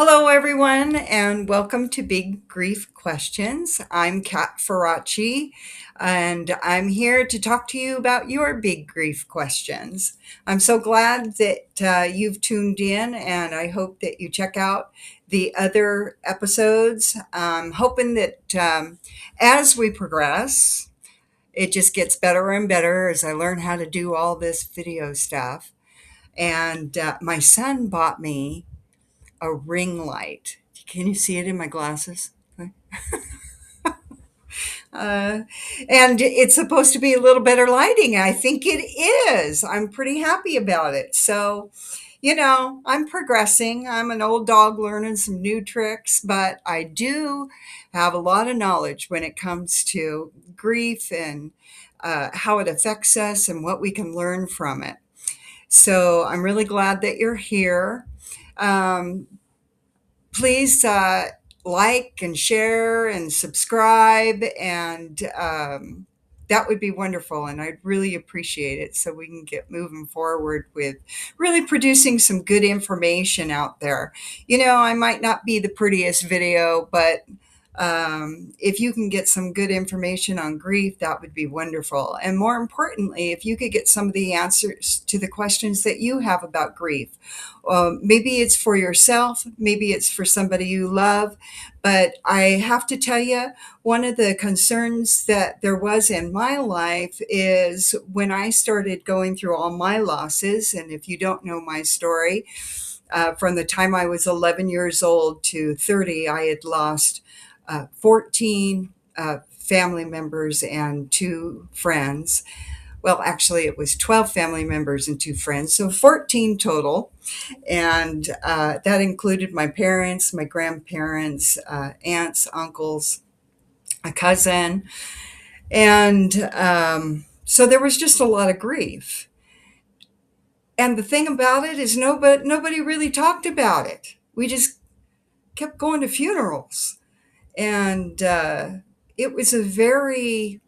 Hello, everyone, and welcome to Big Grief Questions. I'm Kat Faraci, and I'm here to talk to you about your big grief questions. I'm so glad that you've tuned in, and I hope that you check out the other episodes. I'm hoping that as we progress, it just gets better and better as I learn how to do all this video stuff. And my son bought me a ring light. Can you see it in my glasses? Uh, and it's supposed to be a little better lighting. I think it is. I'm pretty happy about it. So, I'm progressing. I'm an old dog learning some new tricks, but I do have a lot of knowledge when it comes to grief and how it affects us and what we can learn from it. So, I'm really glad that you're here. Um, Please like and share and subscribe, and that would be wonderful. And I'd really appreciate it so we can get moving forward with really producing some good information out there. I might not be the prettiest video, but if you can get some good information on grief, that would be wonderful. And more importantly, if you could get some of the answers to the questions that you have about grief. Maybe it's for yourself, maybe it's for somebody you love. But I have to tell you, one of the concerns that there was in my life is when I started going through all my losses. And if you don't know my story, from the time I was 11 years old to 30, I had lost 14 family members and two friends. Well, actually, it was 12 family members and two friends, so 14 total. And that included my parents, my grandparents, aunts, uncles, a cousin. And so there was just a lot of grief. And the thing about it is nobody really talked about it. We just kept going to funerals. And it was a very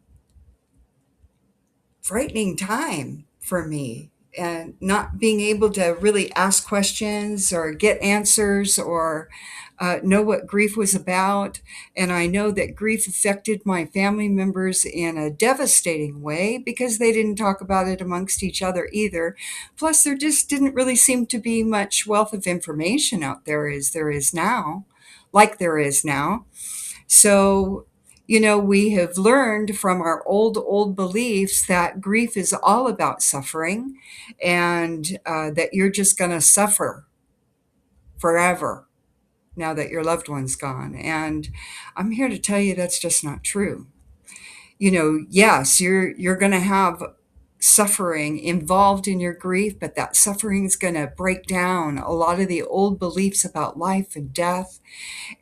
frightening time for me, and not being able to really ask questions or get answers or know what grief was about. And I know that grief affected my family members in a devastating way because they didn't talk about it amongst each other either. Plus, there just didn't really seem to be much wealth of information out there as there is now, like there is now. So, we have learned from our old beliefs that grief is all about suffering, and that you're just going to suffer forever now that your loved one's gone. And I'm here to tell you that's just not true. Yes, you're going to have suffering involved in your grief, but that suffering is going to break down a lot of the old beliefs about life and death,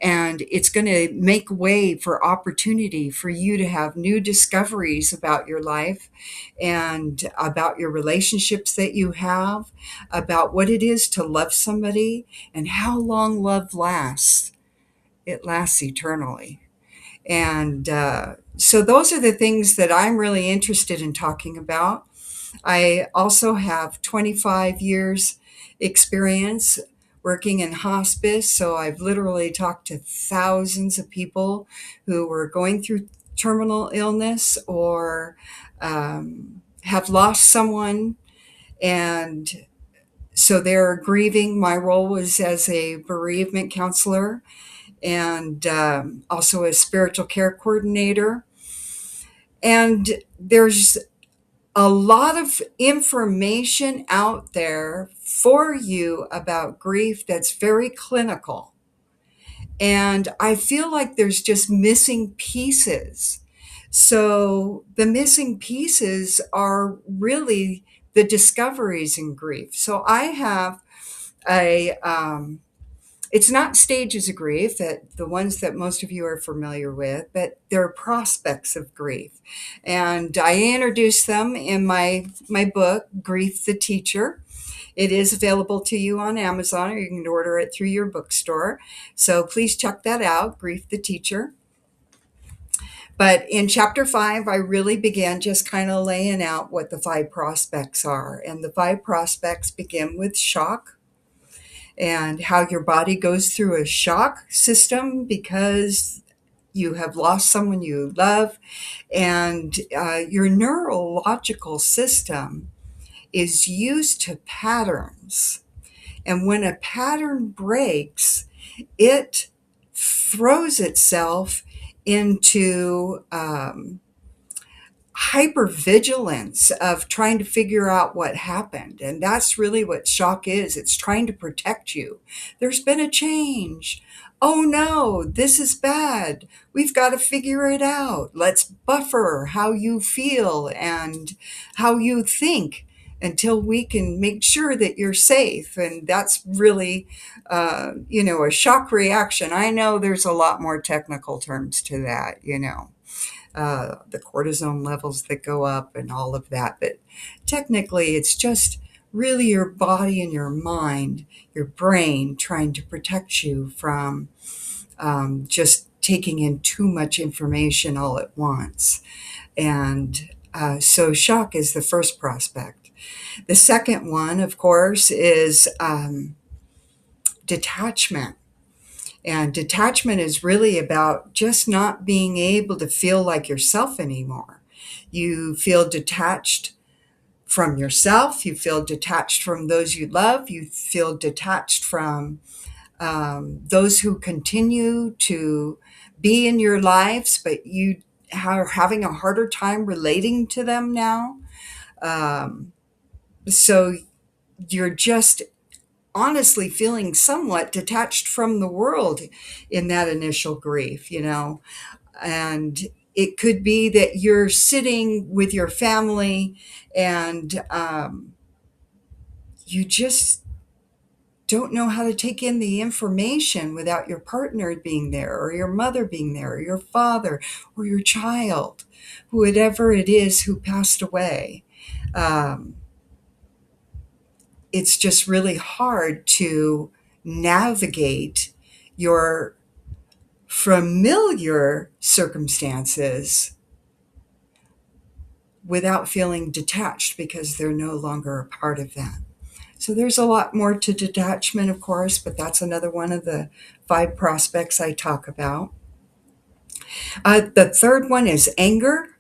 and it's going to make way for opportunity for you to have new discoveries about your life and about your relationships that you have, about what it is to love somebody and how long love lasts. It lasts eternally. And so those are the things that I'm really interested in talking about. I also have 25 years experience working in hospice, so I've literally talked to thousands of people who were going through terminal illness or have lost someone, and so they're grieving. My role was as a bereavement counselor and also a spiritual care coordinator. And there's a lot of information out there for you about grief that's very clinical. And I feel like there's just missing pieces. So the missing pieces are really the discoveries in grief. So I have a it's not stages of grief, that the ones that most of you are familiar with, but they're prospects of grief. And I introduce them in my book, Grief the Teacher. It is available to you on Amazon, or you can order it through your bookstore. So please check that out, Grief the Teacher. But in chapter 5, I really began just kind of laying out what the 5 prospects are. And the 5 prospects begin with shock. and how your body goes through a shock system because you have lost someone you love, and your neurological system is used to patterns. And when a pattern breaks, it throws itself into hypervigilance of trying to figure out what happened. And that's really what shock is. It's trying to protect you. There's been a change. Oh no, this is bad. We've got to figure it out. Let's buffer how you feel and how you think until we can make sure that you're safe. And that's really, a shock reaction. I know there's a lot more technical terms to that. The cortisone levels that go up and all of that. But technically, it's just really your body and your mind, your brain trying to protect you from just taking in too much information all at once. And so shock is the first prospect. The second one, of course, is detachment. And detachment is really about just not being able to feel like yourself anymore. You feel detached from yourself. You feel detached from those you love. You feel detached from those who continue to be in your lives, but you are having a harder time relating to them now. Um, so you're just honestly feeling somewhat detached from the world in that initial grief. And it could be that you're sitting with your family and you just don't know how to take in the information without your partner being there, or your mother being there, or your father, or your child, whoever it is who passed away. Um, it's just really hard to navigate your familiar circumstances without feeling detached because they're no longer a part of that. So there's a lot more to detachment, of course, but that's another one of the 5 prospects I talk about. The third one is anger.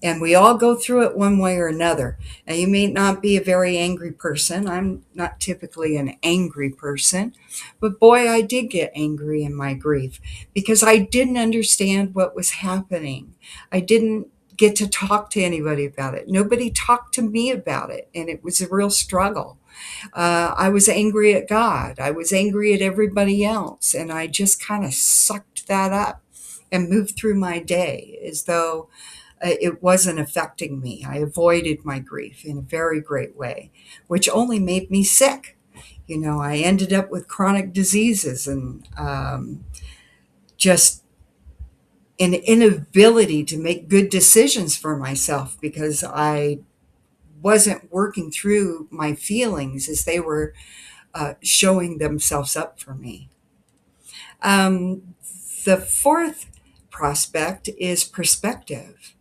And we all go through it one way or another. Now, you may not be a very angry person. I'm not typically an angry person. But boy, I did get angry in my grief because I didn't understand what was happening. I didn't get to talk to anybody about it. Nobody talked to me about it. And it was a real struggle. I was angry at God. I was angry at everybody else. And I just kind of sucked that up and moved through my day as though it wasn't affecting me. I avoided my grief in a very great way, which only made me sick. I ended up with chronic diseases and just an inability to make good decisions for myself because I wasn't working through my feelings as they were showing themselves up for me. Um, the fourth prospect is perspective.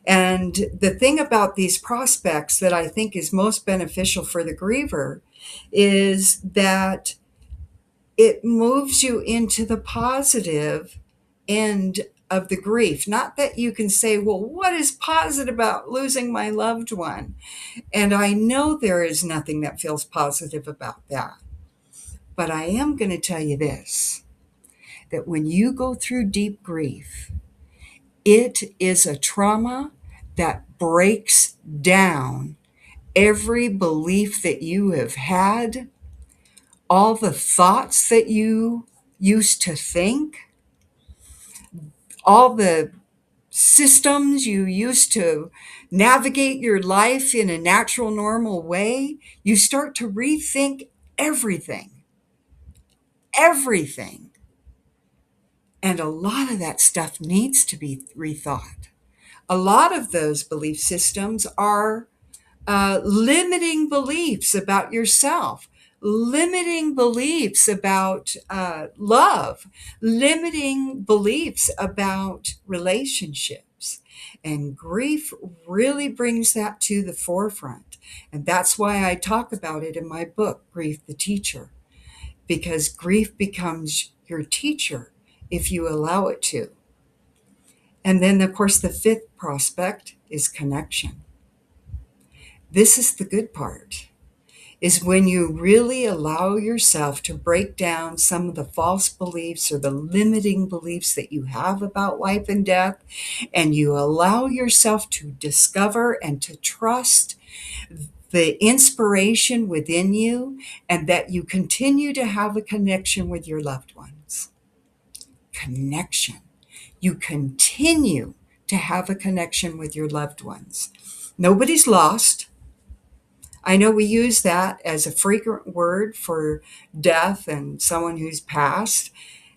And the thing about these prospects that I think is most beneficial for the griever is that it moves you into the positive end of the grief. Not that you can say, well, what is positive about losing my loved one? And I know there is nothing that feels positive about that. But I am going to tell you this, that when you go through deep grief, it is a trauma that breaks down every belief that you have had, all the thoughts that you used to think, all the systems you used to navigate your life in a natural, normal way. You start to rethink everything, everything. And a lot of that stuff needs to be rethought. A lot of those belief systems are limiting beliefs about yourself, limiting beliefs about love, limiting beliefs about relationships. And grief really brings that to the forefront. And that's why I talk about it in my book, Grief the Teacher. because grief becomes your teacher if you allow it to. And then, of course, the fifth prospect is connection. This is the good part, is when you really allow yourself to break down some of the false beliefs or the limiting beliefs that you have about life and death, and you allow yourself to discover and to trust the inspiration within you, and that you continue to have a connection with your loved ones. Connection. You continue to have a connection with your loved ones. Nobody's lost. I know we use that as a frequent word for death and someone who's passed,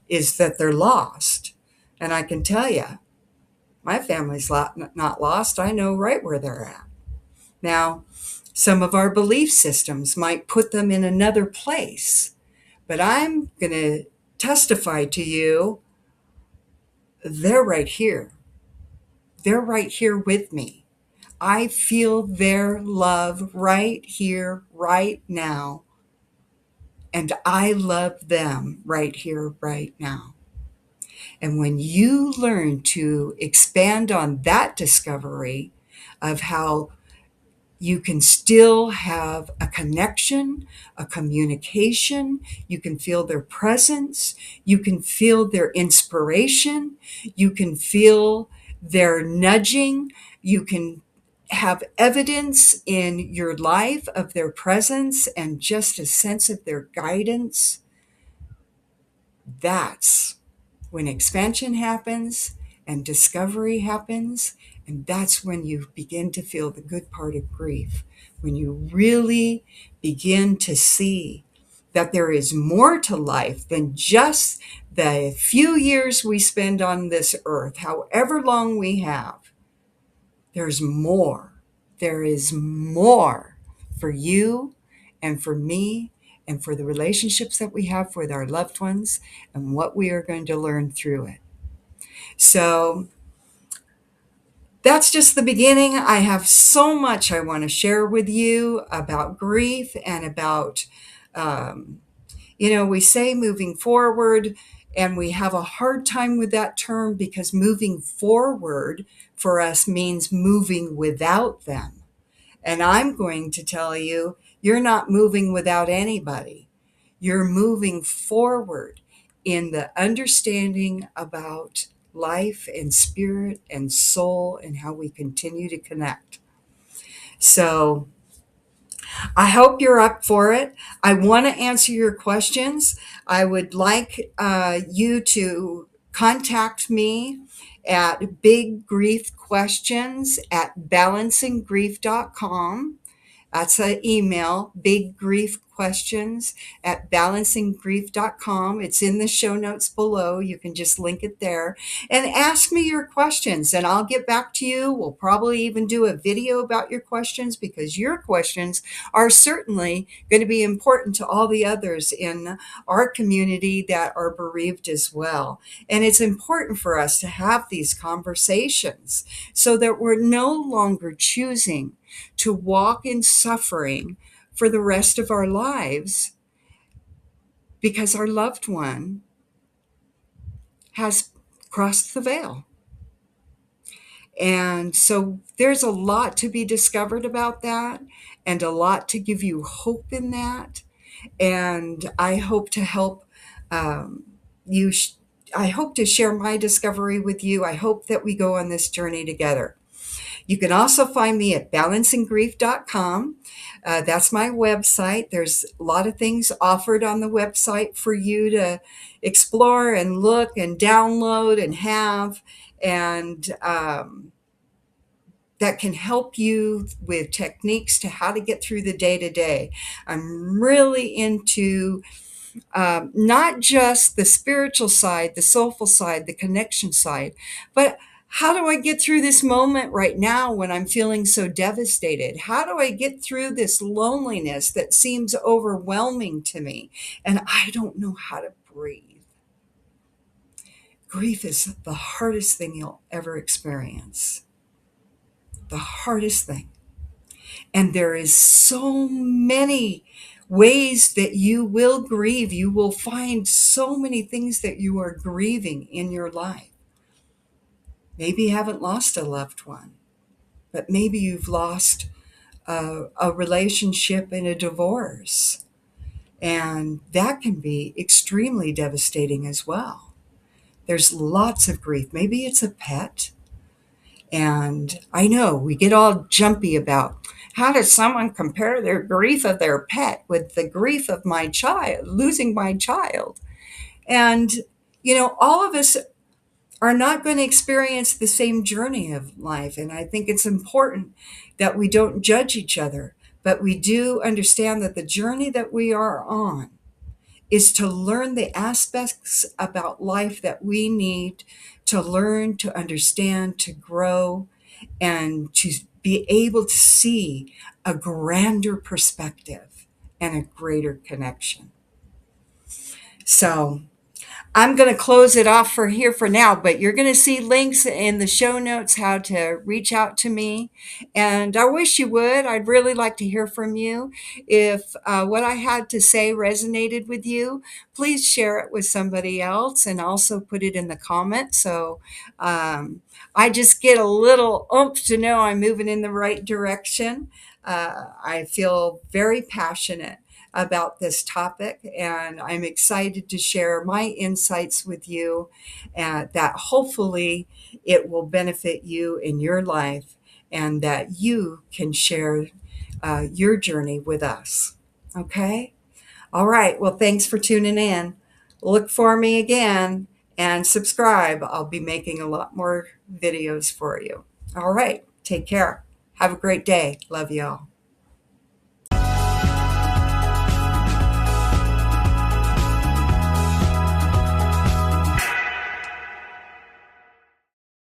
is that they're lost. And I can tell you, my family's not lost. I know right where they're at. Now, some of our belief systems might put them in another place, but I'm going to testify to you, they're right here. They're right here with me. I feel their love right here, right now. And I love them right here, right now. And when you learn to expand on that discovery of how you can still have a connection, a communication, you can feel their presence, you can feel their inspiration, you can feel their nudging, you can have evidence in your life of their presence and just a sense of their guidance. That's when expansion happens and discovery happens. And that's when you begin to feel the good part of grief, when you really begin to see that there is more to life than just the few years we spend on this earth, however long we have. There's more. There is more for you and for me and for the relationships that we have with our loved ones and what we are going to learn through it. So that's just the beginning. I have so much I want to share with you about grief and about, we say moving forward, and we have a hard time with that term because moving forward for us means moving without them. And I'm going to tell you, you're not moving without anybody. You're moving forward in the understanding about life and spirit and soul and how we continue to connect. So I hope you're up for it. I want to answer your questions. I would like you to contact me at biggriefquestions@balancinggrief.com. That's an email, biggriefquestions@balancinggrief.com. It's in the show notes below. You can just link it there and ask me your questions and I'll get back to you. We'll probably even do a video about your questions because your questions are certainly going to be important to all the others in our community that are bereaved as well. And it's important for us to have these conversations so that we're no longer choosing to walk in suffering for the rest of our lives because our loved one has crossed the veil. And so there's a lot to be discovered about that and a lot to give you hope in that. And I hope to help you. I hope to share my discovery with you. I hope that we go on this journey together. You can also find me at balancinggrief.com. That's my website. There's a lot of things offered on the website for you to explore and look and download and have, and that can help you with techniques to how to get through the day-to-day. I'm really into not just the spiritual side, the soulful side, the connection side, but how do I get through this moment right now when I'm feeling so devastated? How do I get through this loneliness that seems overwhelming to me and I don't know how to breathe? Grief is the hardest thing you'll ever experience. The hardest thing. And there is so many ways that you will grieve. You will find so many things that you are grieving in your life. Maybe you haven't lost a loved one, but maybe you've lost a relationship in a divorce. And that can be extremely devastating as well. There's lots of grief. Maybe it's a pet. And I know we get all jumpy about how does someone compare their grief of their pet with the grief of my child, losing my child? And, all of us are not going to experience the same journey of life. And I think it's important that we don't judge each other, but we do understand that the journey that we are on is to learn the aspects about life that we need to learn, to understand, to grow, and to be able to see a grander perspective and a greater connection. So, I'm going to close it off for here for now, but you're going to see links in the show notes how to reach out to me. And I wish you would. I'd really like to hear from you. If what I had to say resonated with you, please share it with somebody else and also put it in the comments. So I just get a little oomph to know I'm moving in the right direction. I feel very passionate about this topic, and I'm excited to share my insights with you, that hopefully it will benefit you in your life and that you can share your journey with us. Okay? All right. Well, thanks for tuning in. Look for me again and subscribe. I'll be making a lot more videos for you. All right. Take care. Have a great day. Love y'all.